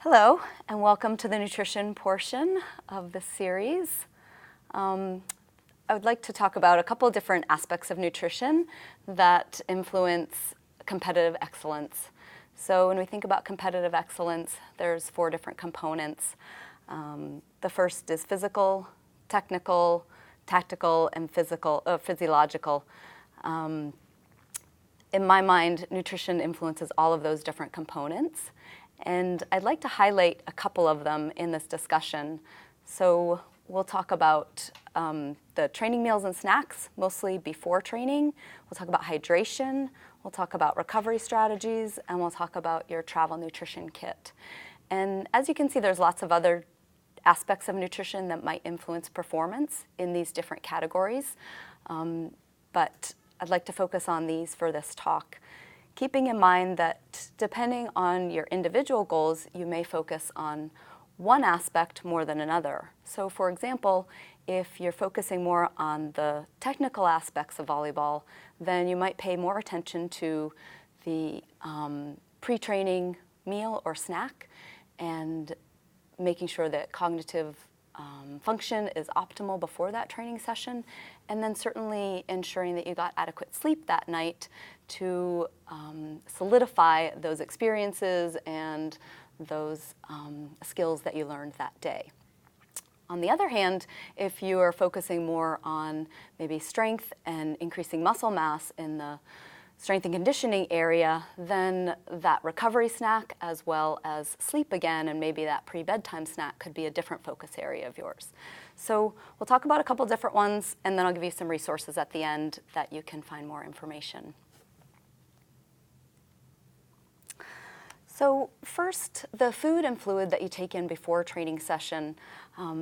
Hello, and welcome to the nutrition portion of the series. I would like to talk about a couple different aspects of nutrition that influence competitive excellence. So when we think about competitive excellence, there's 4 different components. The first is physical, technical, tactical, and physiological. In my mind, nutrition influences all of those different components. And I'd like to highlight a couple of them in this discussion. So we'll talk about the training meals and snacks, mostly before training. We'll talk about hydration. We'll talk about recovery strategies, and we'll talk about your travel nutrition kit. And as you can see, there's lots of other aspects of nutrition that might influence performance in these different categories. But I'd like to focus on these for this talk, keeping in mind that depending on your individual goals, you may focus on one aspect more than another. So for example, if you're focusing more on the technical aspects of volleyball, then you might pay more attention to the pre-training meal or snack and making sure that cognitive function is optimal before that training session, and then certainly ensuring that you got adequate sleep that night to solidify those experiences and those skills that you learned that day. On the other hand, if you are focusing more on maybe strength and increasing muscle mass in the strength and conditioning area, then that recovery snack as well as sleep again and maybe that pre-bedtime snack could be a different focus area of yours. So we'll talk about a couple different ones, and then I'll give you some resources at the end that you can find more information. So first, the food and fluid that you take in before a training session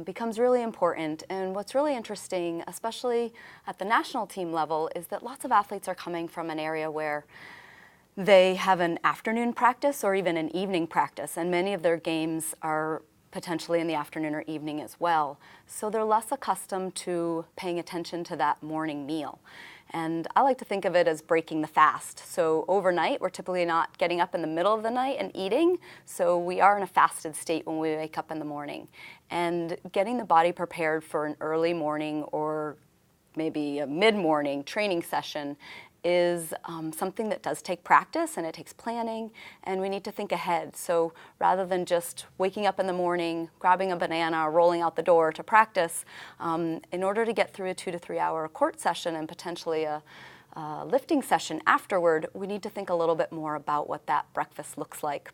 becomes really important. And what's really interesting, especially at the national team level, is that lots of athletes are coming from an area where they have an afternoon practice or even an evening practice, and many of their games are potentially in the afternoon or evening as well. So they're less accustomed to paying attention to that morning meal. And I like to think of it as breaking the fast. So overnight, we're typically not getting up in the middle of the night and eating, so we are in a fasted state when we wake up in the morning. And getting the body prepared for an early morning or maybe a mid-morning training session is something that does take practice, and it takes planning, and we need to think ahead. So rather than just waking up in the morning, grabbing a banana, rolling out the door to practice, in order to get through a 2 to 3 hour court session and potentially a lifting session afterward, we need to think a little bit more about what that breakfast looks like.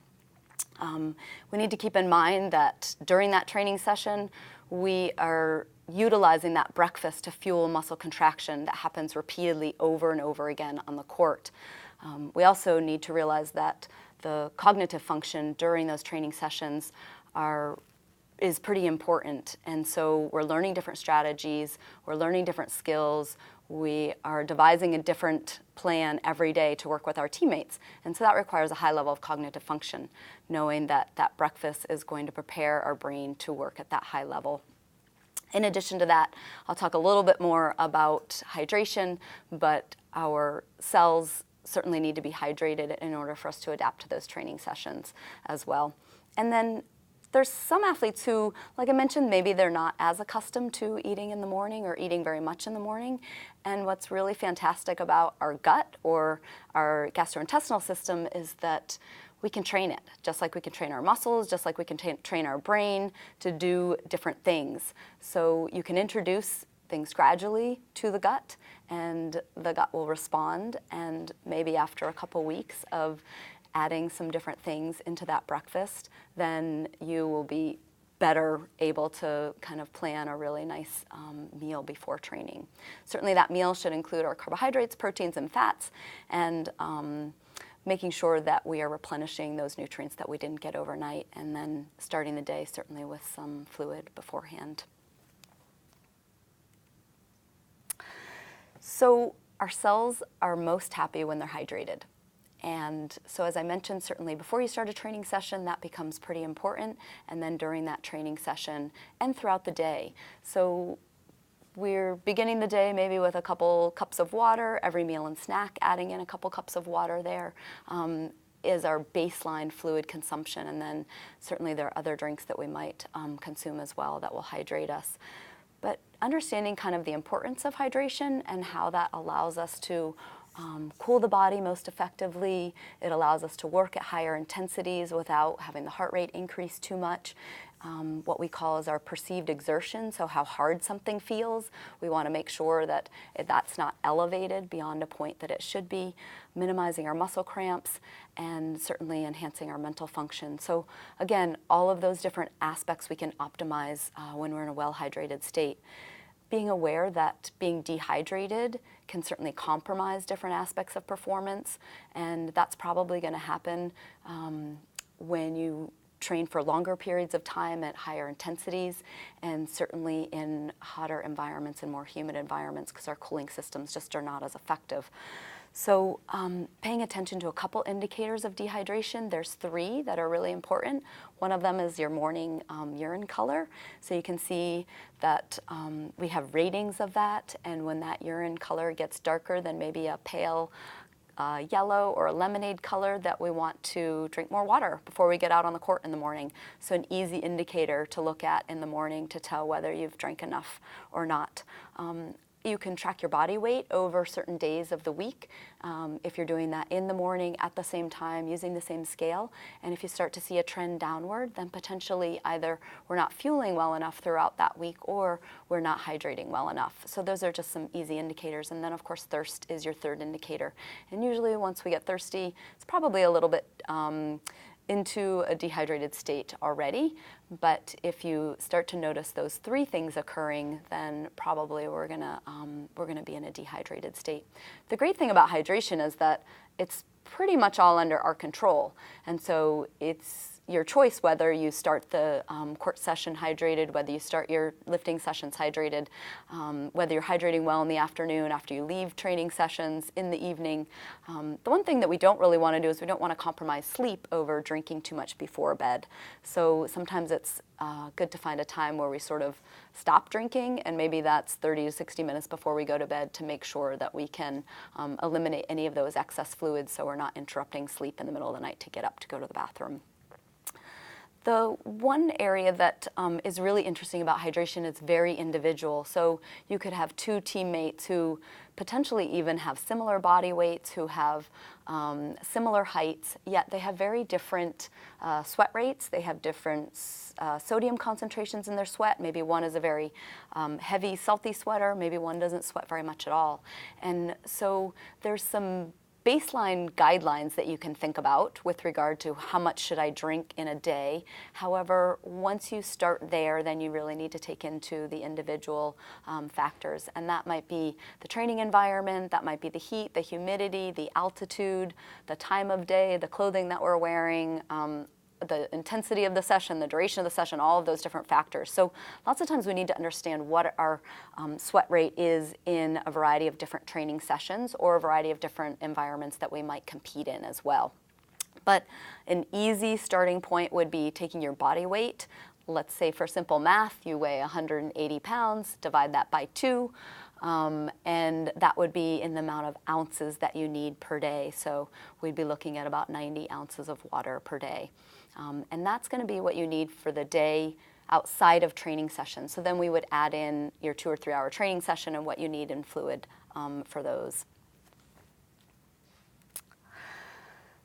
We need to keep in mind that during that training session, we are utilizing that breakfast to fuel muscle contraction that happens repeatedly over and over again on the court. We also need to realize that the cognitive function during those training sessions is pretty important. And so we're learning different strategies, we're learning different skills, we are devising a different plan every day to work with our teammates. And so that requires a high level of cognitive function, knowing that that breakfast is going to prepare our brain to work at that high level. In addition to that, I'll talk a little bit more about hydration, but our cells certainly need to be hydrated in order for us to adapt to those training sessions as well. And then there's some athletes who, like I mentioned, maybe they're not as accustomed to eating in the morning or eating very much in the morning. And what's really fantastic about our gut or our gastrointestinal system is that we can train it, just like we can train our muscles, just like we can train our brain to do different things. So you can introduce things gradually to the gut, and the gut will respond, and maybe after a couple weeks of adding some different things into that breakfast, then you will be better able to kind of plan a really nice meal before training. Certainly that meal should include our carbohydrates, proteins, and fats, and making sure that we are replenishing those nutrients that we didn't get overnight, and then starting the day certainly with some fluid beforehand. So our cells are most happy when they're hydrated. And so as I mentioned, certainly before you start a training session, that becomes pretty important, and then during that training session and throughout the day. So we're beginning the day maybe with a couple cups of water, every meal and snack, adding in a couple cups of water there. is our baseline fluid consumption, and then certainly there are other drinks that we might consume as well that will hydrate us. But understanding kind of the importance of hydration and how that allows us to cool the body most effectively. It allows us to work at higher intensities without having the heart rate increase too much. What we call is our perceived exertion, so how hard something feels. We want to make sure that that's not elevated beyond a point that it should be, minimizing our muscle cramps, and certainly enhancing our mental function. So again, all of those different aspects we can optimize when we're in a well-hydrated state. Being aware that being dehydrated can certainly compromise different aspects of performance, and that's probably going to happen when you train for longer periods of time at higher intensities, and certainly in hotter environments and more humid environments, because our cooling systems just are not as effective. So paying attention to a couple indicators of dehydration. There's 3 that are really important. One of them is your morning urine color. So you can see that we have ratings of that, and when that urine color gets darker than maybe a pale yellow or a lemonade color, that we want to drink more water before we get out on the court in the morning. So an easy indicator to look at in the morning to tell whether you've drank enough or not. You can track your body weight over certain days of the week if you're doing that in the morning at the same time using the same scale. And if you start to see a trend downward, then potentially either we're not fueling well enough throughout that week or we're not hydrating well enough. So those are just some easy indicators. And then of course thirst is your third indicator. And usually once we get thirsty, it's probably a little bit into a dehydrated state already, but if you start to notice those 3 things occurring, then probably we're gonna be in a dehydrated state. The great thing about hydration is that it's pretty much all under our control, and so it's your choice whether you start the court session hydrated, whether you start your lifting sessions hydrated, whether you're hydrating well in the afternoon after you leave training sessions in the evening. The one thing that we don't really want to do is we don't want to compromise sleep over drinking too much before bed. So sometimes it's good to find a time where we sort of stop drinking, and maybe that's 30 to 60 minutes before we go to bed to make sure that we can eliminate any of those excess fluids so we're not interrupting sleep in the middle of the night to get up to go to the bathroom. The one area that is really interesting about hydration is very individual. So you could have 2 teammates who potentially even have similar body weights, who have similar heights, yet they have very different sweat rates. They have different sodium concentrations in their sweat. Maybe one is a very heavy, salty sweater. Maybe one doesn't sweat very much at all. And so there's some baseline guidelines that you can think about with regard to how much should I drink in a day. However, once you start there, then you really need to take into the individual factors, and that might be the training environment, that might be the heat, the humidity, the altitude, the time of day, the clothing that we're wearing, the intensity of the session, the duration of the session, all of those different factors. So lots of times we need to understand what our sweat rate is in a variety of different training sessions or a variety of different environments that we might compete in as well. But an easy starting point would be taking your body weight. Let's say for simple math, you weigh 180 pounds, divide that by 2. And that would be in the amount of ounces that you need per day. So we'd be looking at about 90 ounces of water per day. And that's going to be what you need for the day outside of training sessions. So then we would add in your 2 or 3 hour training session and what you need in fluid for those.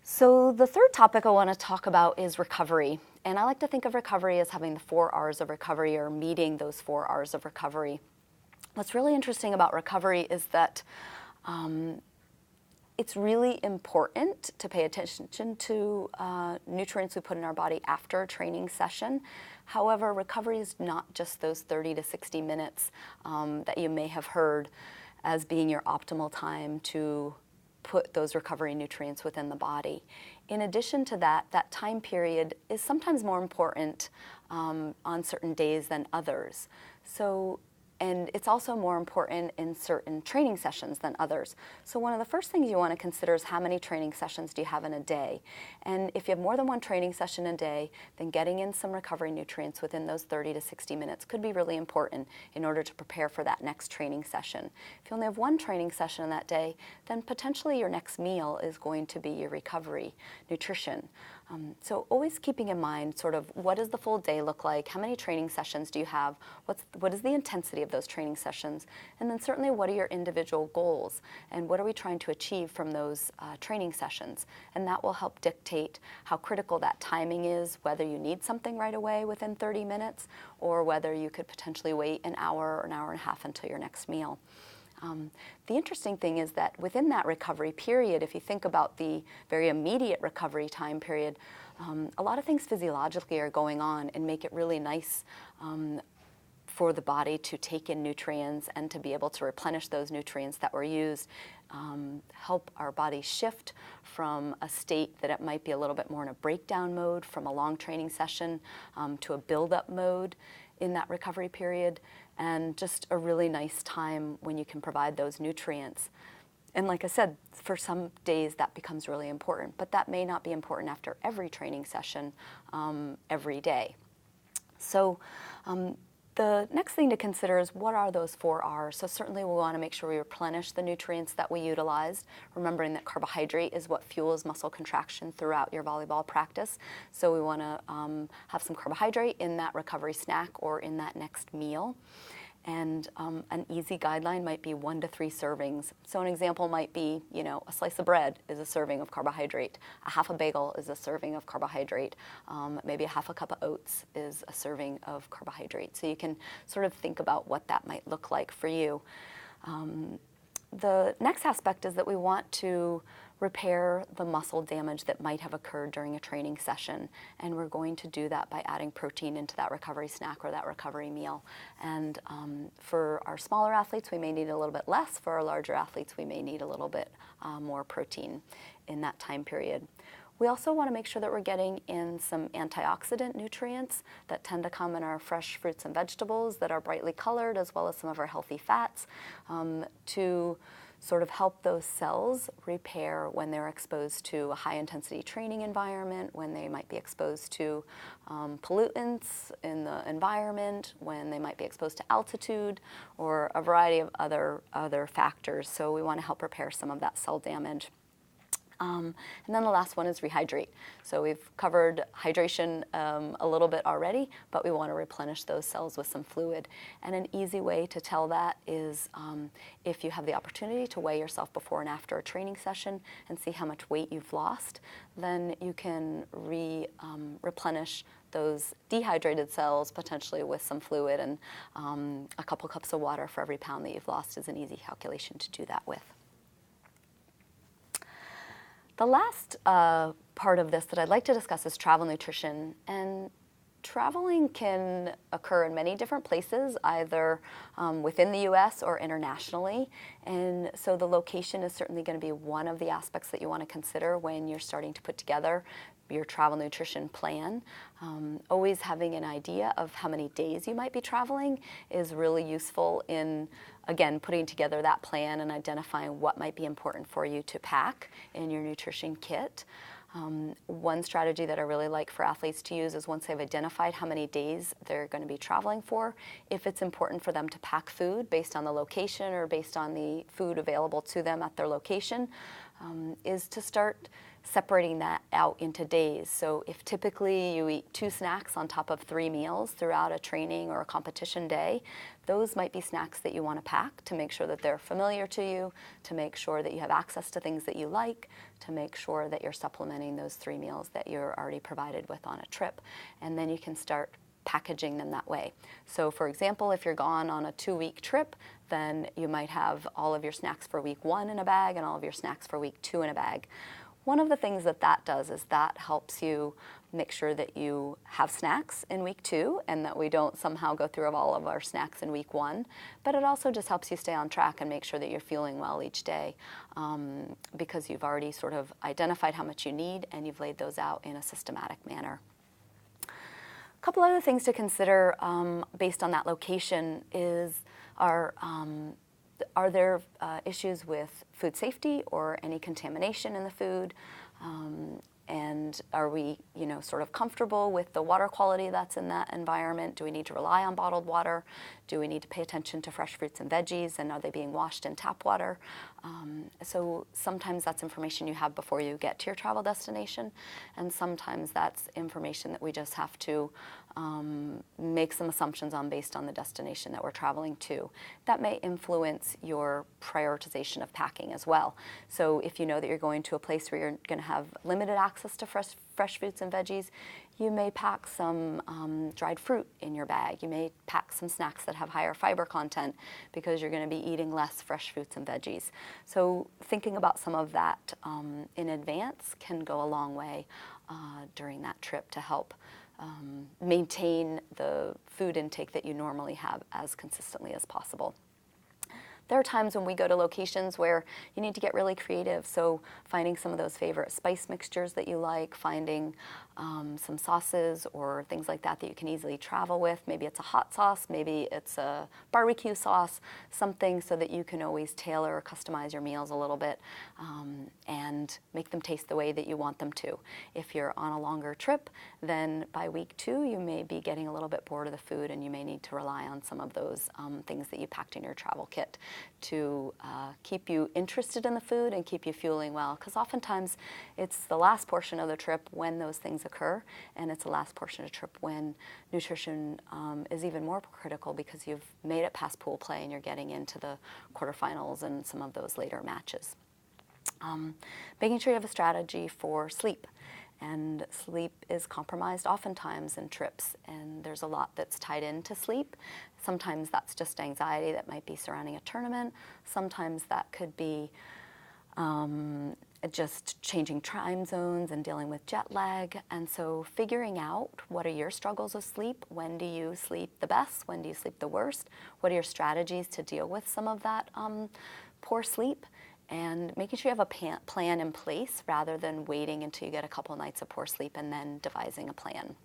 So the third topic I want to talk about is recovery. And I like to think of recovery as having the 4 R's of recovery, or meeting those 4 R's of recovery. What's really interesting about recovery is that it's really important to pay attention to nutrients we put in our body after a training session. However, recovery is not just those 30 to 60 minutes that you may have heard as being your optimal time to put those recovery nutrients within the body. In addition to that, that time period is sometimes more important on certain days than others. So And it's also more important in certain training sessions than others. So one of the first things you want to consider is how many training sessions do you have in a day? And if you have more than one training session a day, then getting in some recovery nutrients within those 30 to 60 minutes could be really important in order to prepare for that next training session. If you only have one training session in that day, then potentially your next meal is going to be your recovery nutrition. So always keeping in mind sort of what does the full day look like, how many training sessions do you have, what is the intensity of those training sessions, and then certainly what are your individual goals and what are we trying to achieve from those training sessions. And that will help dictate how critical that timing is, whether you need something right away within 30 minutes or whether you could potentially wait an hour or an hour and a half until your next meal. The interesting thing is that within that recovery period, if you think about the very immediate recovery time period, a lot of things physiologically are going on and make it really nice for the body to take in nutrients and to be able to replenish those nutrients that were used, help our body shift from a state that it might be a little bit more in a breakdown mode from a long training session to a build-up mode in that recovery period, and just a really nice time when you can provide those nutrients. And like I said, for some days that becomes really important, but that may not be important after every training session every day. So the next thing to consider is what are those 4 R's? So certainly we want to make sure we replenish the nutrients that we utilized, remembering that carbohydrate is what fuels muscle contraction throughout your volleyball practice. So we want to have some carbohydrate in that recovery snack or in that next meal. And an easy guideline might be 1 to 3 servings. So an example might be, a slice of bread is a serving of carbohydrate. A half a bagel is a serving of carbohydrate. Maybe a half a cup of oats is a serving of carbohydrate. So you can sort of think about what that might look like for you. The next aspect is that we want to repair the muscle damage that might have occurred during a training session. And we're going to do that by adding protein into that recovery snack or that recovery meal. And for our smaller athletes, we may need a little bit less. For our larger athletes, we may need a little bit more protein in that time period. We also want to make sure that we're getting in some antioxidant nutrients that tend to come in our fresh fruits and vegetables that are brightly colored, as well as some of our healthy fats, to sort of help those cells repair when they're exposed to a high-intensity training environment, when they might be exposed to pollutants in the environment, when they might be exposed to altitude, or a variety of other factors. So we want to help repair some of that cell damage. And then the last one is rehydrate. So we've covered hydration a little bit already, but we want to replenish those cells with some fluid. And an easy way to tell that is if you have the opportunity to weigh yourself before and after a training session and see how much weight you've lost, then you can replenish those dehydrated cells potentially with some fluid, and a couple cups of water for every pound that you've lost is an easy calculation to do that with. The last part of this that I'd like to discuss is travel nutrition. And traveling can occur in many different places, either within the U.S. or internationally. And so the location is certainly going to be one of the aspects that you want to consider when you're starting to put together your travel nutrition plan. Always having an idea of how many days you might be traveling is really useful in, again, putting together that plan and identifying what might be important for you to pack in your nutrition kit. One strategy that I really like for athletes to use is once they've identified how many days they're going to be traveling for, if it's important for them to pack food based on the location or based on the food available to them at their location, is to start separating that out into days. So if typically you eat 2 snacks on top of 3 meals throughout a training or a competition day, those might be snacks that you want to pack to make sure that they're familiar to you, to make sure that you have access to things that you like, to make sure that you're supplementing those 3 meals that you're already provided with on a trip. And then you can start packaging them that way. So for example, if you're gone on a 2-week trip, then you might have all of your snacks for week 1 in a bag and all of your snacks for week 2 in a bag. One of the things that does is that helps you make sure that you have snacks in week 2 and that we don't somehow go through all of our snacks in week 1. But it also just helps you stay on track and make sure that you're feeling well each day because you've already sort of identified how much you need and you've laid those out in a systematic manner. A couple other things to consider based on that location is Are there issues with food safety or any contamination in the food? And are we, sort of comfortable with the water quality that's in that environment? Do we need to rely on bottled water? Do we need to pay attention to fresh fruits and veggies, and are they being washed in tap water? So sometimes that's information you have before you get to your travel destination, and sometimes that's information that we just have to make some assumptions on based on the destination that we're traveling to. That may influence your prioritization of packing as well. So if you know that you're going to a place where you're going to have limited access to fresh fruits and veggies, you may pack some dried fruit in your bag. You may pack some snacks that have higher fiber content because you're going to be eating less fresh fruits and veggies. So thinking about some of that in advance can go a long way during that trip to help maintain the food intake that you normally have as consistently as possible. There are times when we go to locations where you need to get really creative, so finding some of those favorite spice mixtures that you like, finding some sauces or things like that that you can easily travel with. Maybe it's a hot sauce, maybe it's a barbecue sauce, something so that you can always tailor or customize your meals a little bit and make them taste the way that you want them to. If you're on a longer trip, then by week 2 you may be getting a little bit bored of the food, and you may need to rely on some of those things that you packed in your travel kit to keep you interested in the food and keep you fueling well, because oftentimes it's the last portion of the trip when those things occur, and it's the last portion of the trip when nutrition is even more critical because you've made it past pool play and you're getting into the quarterfinals and some of those later matches. Making sure you have a strategy for sleep. And sleep is compromised oftentimes in trips, and there's a lot that's tied into sleep. Sometimes that's just anxiety that might be surrounding a tournament. Sometimes that could be just changing time zones and dealing with jet lag. And so figuring out what are your struggles with sleep, when do you sleep the best, when do you sleep the worst, what are your strategies to deal with some of that poor sleep, and making sure you have a plan in place rather than waiting until you get a couple nights of poor sleep and then devising a plan.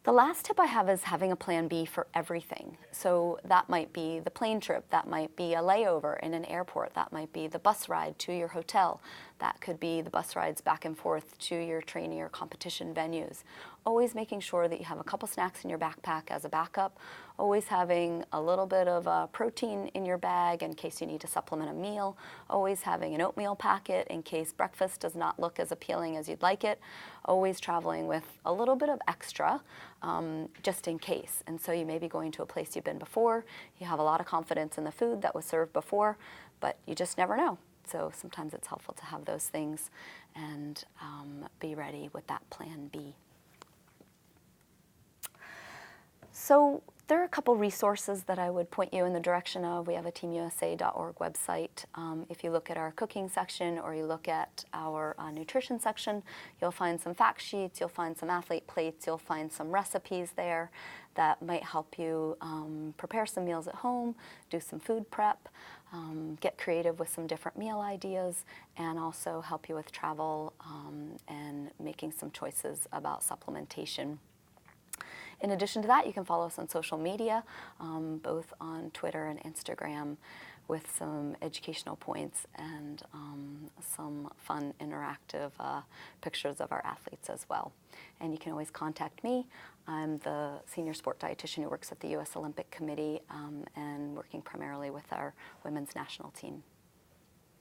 The last tip I have is having a plan B for everything. So that might be the plane trip, that might be a layover in an airport, that might be the bus ride to your hotel, that could be the bus rides back and forth to your training or competition venues. Always making sure that you have a couple snacks in your backpack as a backup, always having a little bit of protein in your bag in case you need to supplement a meal, always having an oatmeal packet in case breakfast does not look as appealing as you'd like it, always traveling with a little bit of extra just in case. And so you may be going to a place you've been before, you have a lot of confidence in the food that was served before, but you just never know. So sometimes it's helpful to have those things and be ready with that plan B. So there are a couple resources that I would point you in the direction of. We have a teamusa.org website. If you look at our cooking section or you look at our nutrition section, you'll find some fact sheets, you'll find some athlete plates, you'll find some recipes there that might help you prepare some meals at home, do some food prep, get creative with some different meal ideas, and also help you with travel and making some choices about supplementation. In addition to that, you can follow us on social media, both on Twitter and Instagram, with some educational points and some fun interactive pictures of our athletes as well. And you can always contact me. I'm the senior sport dietitian who works at the U.S. Olympic Committee and working primarily with our women's national team.